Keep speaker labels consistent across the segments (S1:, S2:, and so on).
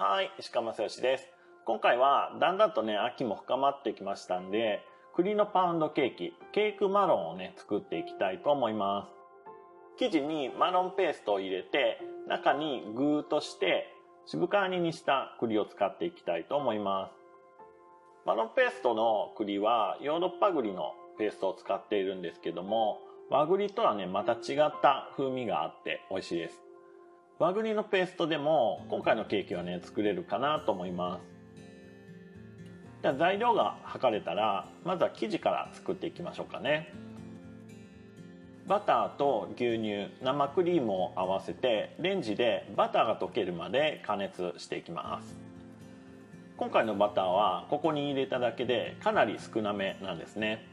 S1: はい、石川正義です。今回はだんだんとね、秋も深まってきましたんで、栗のパウンドケーキ、ケークマロンをね、作っていきたいと思います。生地にマロンペーストを入れて、中に具として渋皮煮にした栗を使っていきたいと思います。マロンペーストの栗はヨーロッパ栗のペーストを使っているんですけども、和栗とはね、また違った風味があって美味しいです。和栗のペーストでも今回のケーキはね作れるかなと思います。じゃあ材料が測れたらまずは生地から作っていきましょうかね。バターと牛乳、生クリームを合わせてレンジでバターが溶けるまで加熱していきます。今回のバターはここに入れただけでかなり少なめなんですね。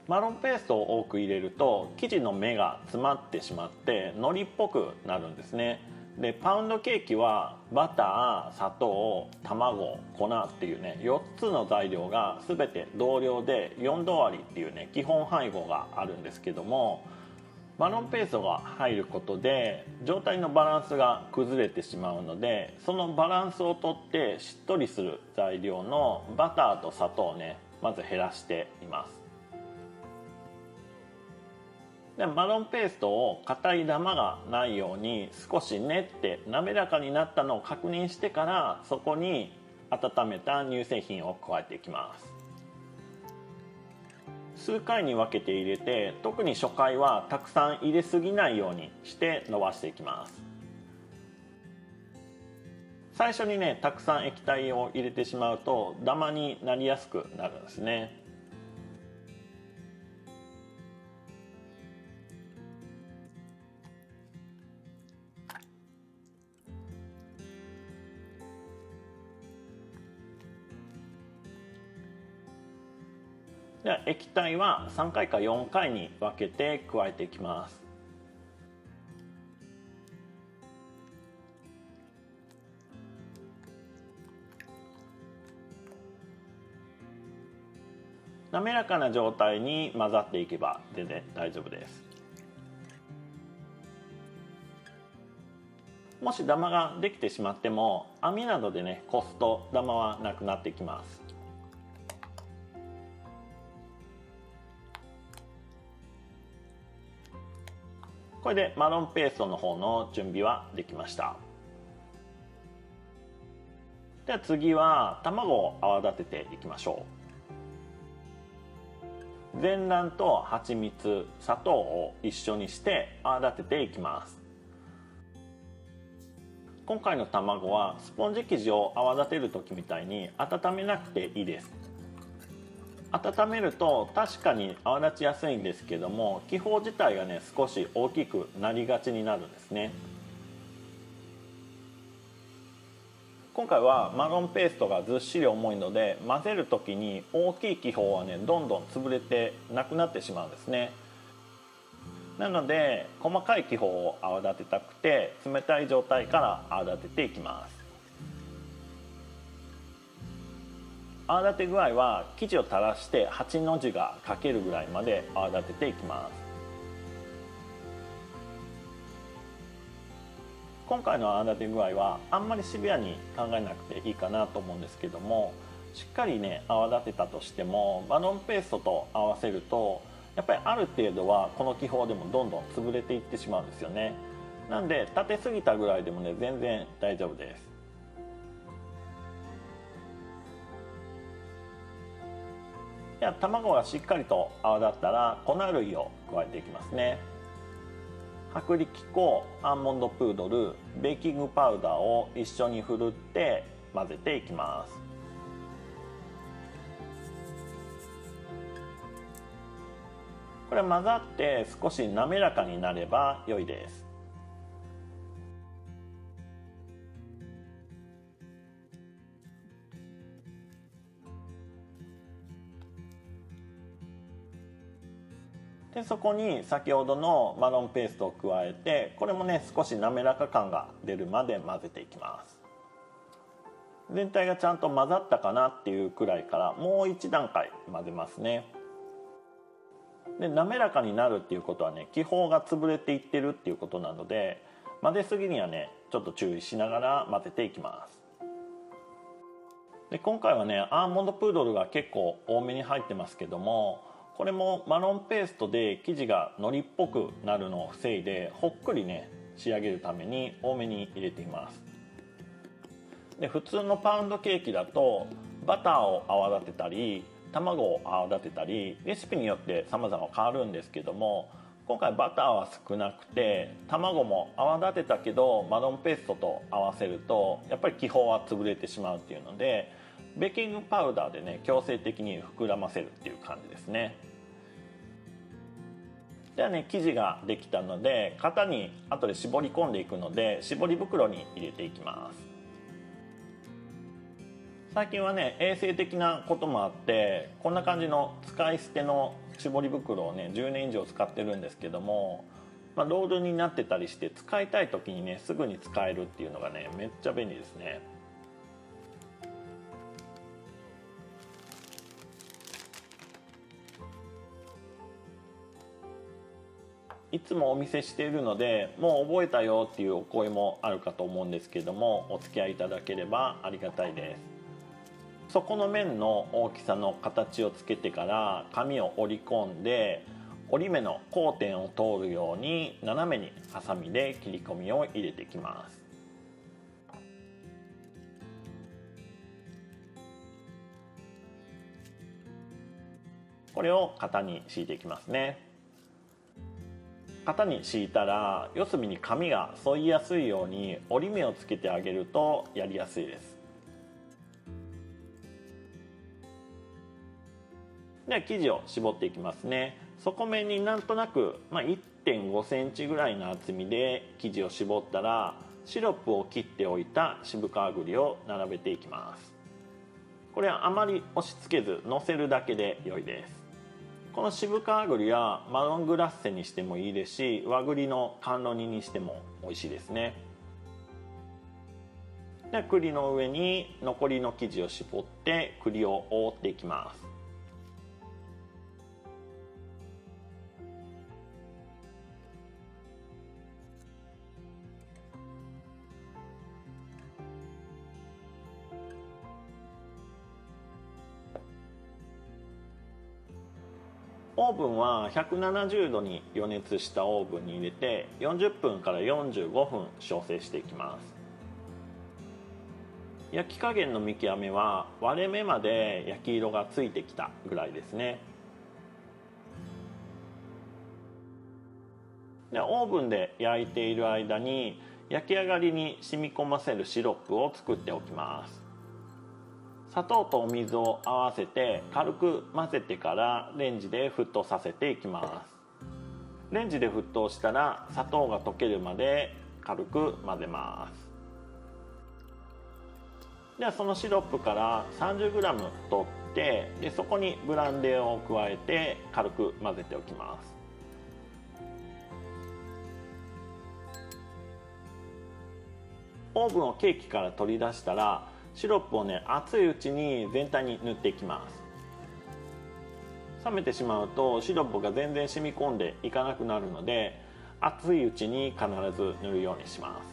S1: マロンペーストを多く入れると生地の目が詰まってしまって海苔っぽくなるんですね。でパウンドケーキはバター、砂糖、卵、粉っていうね4つの材料が全て同量で4度割りっていうね基本配合があるんですけども、マロンペーストが入ることで状態のバランスが崩れてしまうので、そのバランスをとってしっとりする材料のバターと砂糖をねまず減らしています。でマロンペーストを硬いダマがないように少し練って滑らかになったのを確認してから、そこに温めた乳製品を加えていきます。数回に分けて入れて、特に初回はたくさん入れすぎないようにして伸ばしていきます。最初にねたくさん液体を入れてしまうとダマになりやすくなるんですね。では液体は3回か4回に分けて加えていきます。滑らかな状態に混ざっていけば全然大丈夫です。もしダマができてしまっても網などでねこすとダマはなくなってきます。これでマロンペーストの方の準備はできました。では次は卵を泡立てていきましょう。全卵と蜂蜜、砂糖を一緒にして泡立てていきます。今回の卵はスポンジ生地を泡立てる時みたいに温めなくていいです。温めると確かに泡立ちやすいんですけども、気泡自体がね少し大きくなりがちになるんですね。今回はマロンペーストがずっしり重いので、混ぜる時に大きい気泡はねどんどん潰れてなくなってしまうんですね。なので細かい気泡を泡立てたくて冷たい状態から泡立てていきます。泡立て具合は生地を垂らして8の字が書けるぐらいまで泡立てていきます。今回の泡立て具合はあんまりシビアに考えなくていいかなと思うんですけども、しっかりね泡立てたとしてもマロンペーストと合わせるとやっぱりある程度はこの気泡でもどんどん潰れていってしまうんですよね。なんで立てすぎたぐらいでもね全然大丈夫です。では卵がしっかりと泡立ったら粉類を加えていきますね。薄力粉、アーモンドプードル、ベーキングパウダーを一緒にふるって混ぜていきます。これ混ざって少し滑らかになれば良いです。でそこに先ほどのマロンペーストを加えて、これもね少し滑らか感が出るまで混ぜていきます。全体がちゃんと混ざったかなっていうくらいからもう一段階混ぜますね。で滑らかになるっていうことはね気泡が潰れていってるっていうことなので、混ぜすぎにはねちょっと注意しながら混ぜていきます。で今回はねアーモンドプードルが結構多めに入ってますけども、これもマロンペーストで生地が海苔っぽくなるのを防いでほっくりね仕上げるために多めに入れています。で普通のパウンドケーキだとバターを泡立てたり卵を泡立てたりレシピによって様々変わるんですけども、今回バターは少なくて卵も泡立てたけどマロンペーストと合わせるとやっぱり気泡は潰れてしまうっていうので、ベーキングパウダーでね強制的に膨らませるっていう感じですね。ではね生地ができたので型に後で絞り込んでいくので絞り袋に入れていきます。最近はね衛生的なこともあってこんな感じの使い捨ての絞り袋をね10年以上使ってるんですけども、ロールになってたりして使いたい時にねすぐに使えるっていうのがねめっちゃ便利ですね。いつもお見せしているのでもう覚えたよっていうお声もあるかと思うんですけども、お付き合いいただければありがたいです。底の面の大きさの形をつけてから紙を折り込んで、折り目の交点を通るように斜めにハサミで切り込みを入れていきます。これを型に敷いていきますね。型に敷いたら四隅に紙が沿いやすいように折り目をつけてあげるとやりやすいです。では生地を絞っていきますね。底面になんとなく、1.5 センチぐらいの厚みで生地を絞ったらシロップを切っておいた渋皮栗を並べていきます。これはあまり押し付けず乗せるだけで良いです。この渋皮栗はマロングラッセにしてもいいですし、和栗の甘露煮にしても美味しいですね。で栗の上に残りの生地を絞って栗を覆っていきます。オーブンは170度に予熱したオーブンに入れて40分から45分焼成していきます。焼き加減の見極めは割れ目まで焼き色がついてきたぐらいですね。でオーブンで焼いている間に焼き上がりに染み込ませるシロップを作っておきます。砂糖とお水を合わせて軽く混ぜてからレンジで沸騰させていきます。レンジで沸騰したら砂糖が溶けるまで軽く混ぜます。ではそのシロップから 30g 取ってでそこにブランデーを加えて軽く混ぜておきます。オーブンをケーキから取り出したらシロップをね熱いうちに全体に塗っていきます。冷めてしまうとシロップが全然染み込んでいかなくなるので熱いうちに必ず塗るようにします。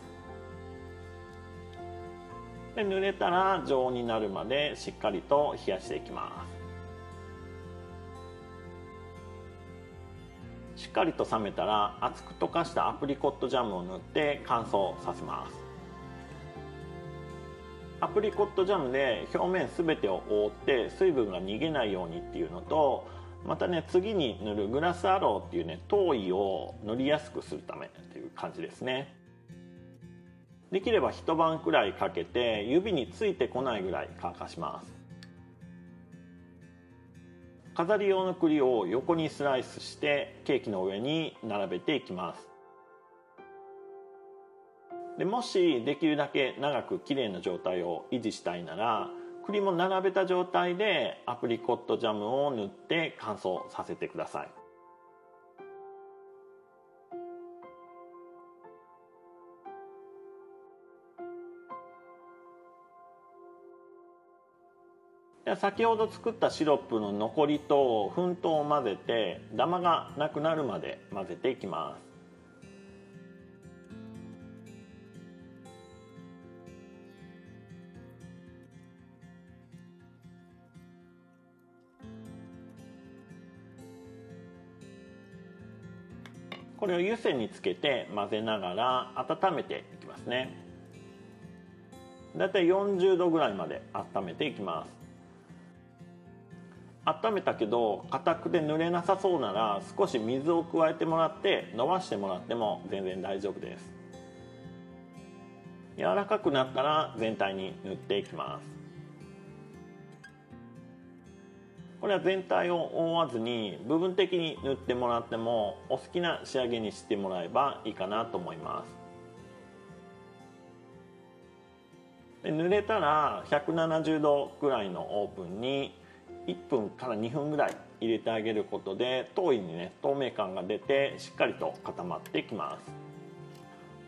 S1: で塗れたら常温になるまでしっかりと冷やしていきます。しっかりと冷めたら厚く溶かしたアプリコットジャムを塗って乾燥させます。アプリコットジャムで表面すべてを覆って水分が逃げないようにっていうのと、またね次に塗るグラスアローっていうね糖衣を塗りやすくするためっていう感じですね。できれば一晩くらいかけて指についてこないぐらい乾かします。飾り用の栗を横にスライスしてケーキの上に並べていきます。でもしできるだけ長くきれいな状態を維持したいなら栗も並べた状態でアプリコットジャムを塗って乾燥させてください。で先ほど作ったシロップの残りと粉糖を混ぜてダマがなくなるまで混ぜていきます。これを湯煎につけて混ぜながら温めていきますね。だいたい40度ぐらいまで温めていきます。温めたけど硬くて濡れなさそうなら少し水を加えてもらって伸ばしてもらっても全然大丈夫です。柔らかくなったら全体に塗っていきます。これは全体を覆わずに部分的に塗ってもらってもお好きな仕上げにしてもらえばいいかなと思います。で塗れたら170度ぐらいのオーブンに1分から2分ぐらい入れてあげることで頭皮にね透明感が出てしっかりと固まってきます。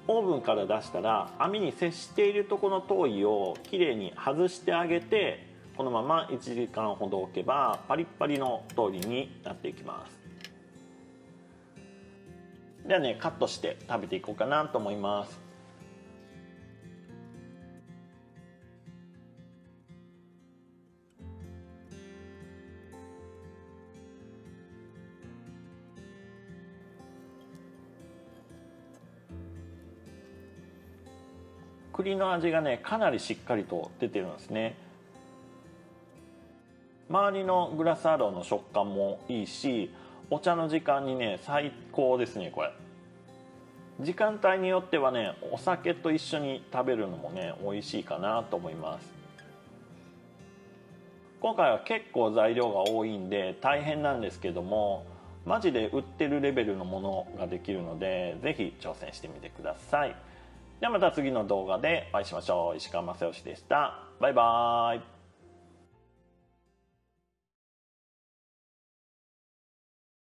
S1: オーブンから出したら網に接しているところの頭皮をきれいに外してあげてこのまま1時間ほど置けばパリッパリの通りになっていきます。ではねカットして食べていこうかなと思います。栗の味がねかなりしっかりと出てるんですね。周りのグラスアローの食感もいいしお茶の時間にね最高ですね。これ時間帯によってはねお酒と一緒に食べるのもね美味しいかなと思います。今回は結構材料が多いんで大変なんですけどもマジで売ってるレベルのものができるのでぜひ挑戦してみてください。ではまた次の動画でお会いしましょう。石川正義でした。バイバーイ。